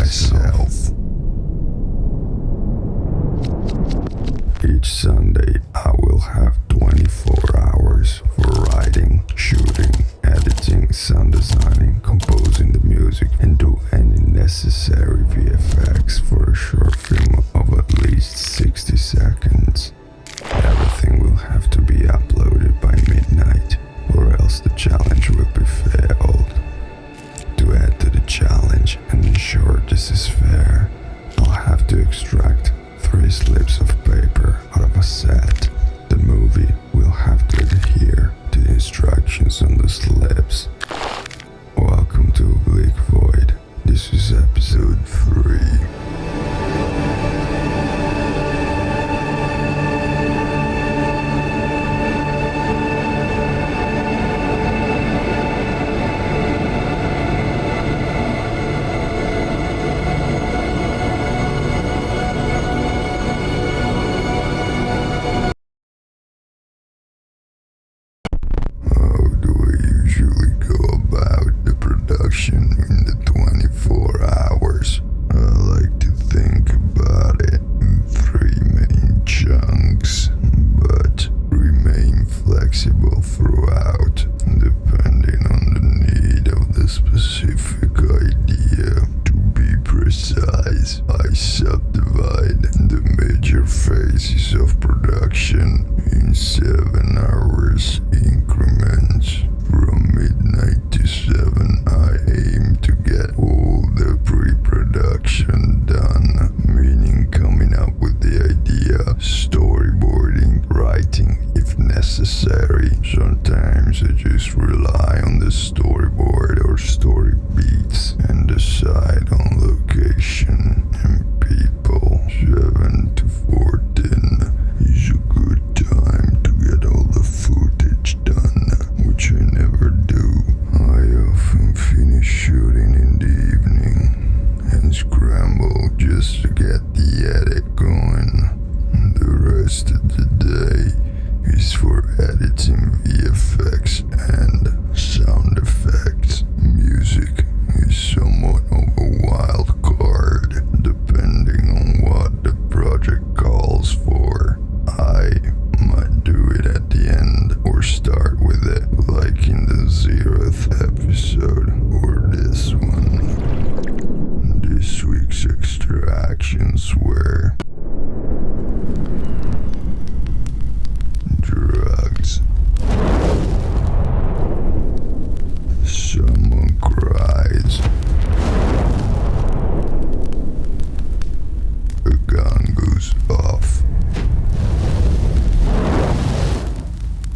myself. Each Sunday, I will have 24 hours for writing, shooting, editing, sound designing, composing the music, and do any necessary VFX for a short film of at least 60 seconds. Everything will have to be uploaded by midnight, or else the challenge will be failed. To add to the challenge and ensure this is fair, I'll have to extract 3 slips of paper out of a set. The movie will have to adhere to the instructions on the slips. Welcome to Obliquevoid. This is episode 3. In the 24 hours, I like to think about it in 3 main chunks, but remain flexible throughout, depending on the need of the specific idea. To be precise, I subdivide the major phases of production in 7 hours increments. From midnight to 7, I aim to get all the pre-production done, meaning coming up with the idea, storyboarding, writing if necessary. Sometimes I just rely on the storyboard or story beats and decide on location and people. 7 to 14 is a good time to get all the footage done, which I never do. I often finish shooting in the evening and scramble just to get the edit going. The rest of the day is for editing VFX and sound effects. Music is somewhat of a wild card, depending on what the project calls for. I might do it at the end or start with it, like in the 0th episode or this one. This week's extra actions were drugs. Someone cries. A gun goes off.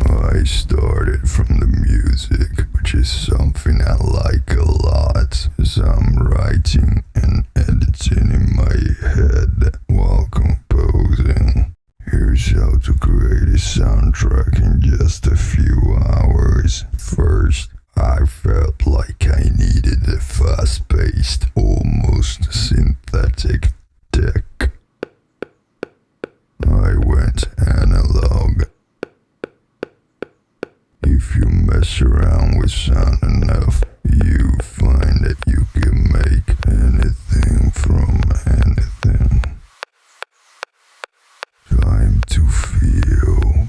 I started from the music, which is something I like a lot, as I'm writing and editing in my head while composing. Here's how to create a soundtrack in just a few hours. First, I felt like I needed a fast-paced, almost synthetic tech. I went analog. If you mess around with sound enough, you find that you can make anything from anything. Time to feel.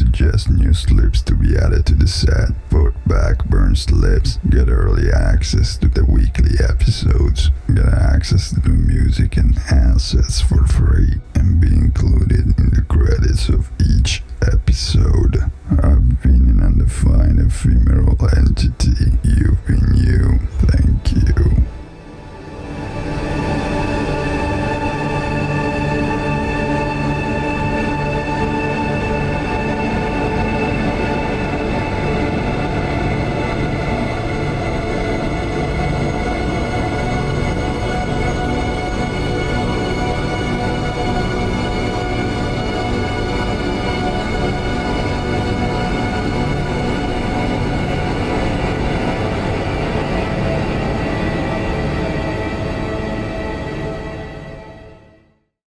suggest new slips to be added to the set, vote back burned slips, get early access to the weekly episodes, get access to the music and assets for free, and be included in the credits of each episode.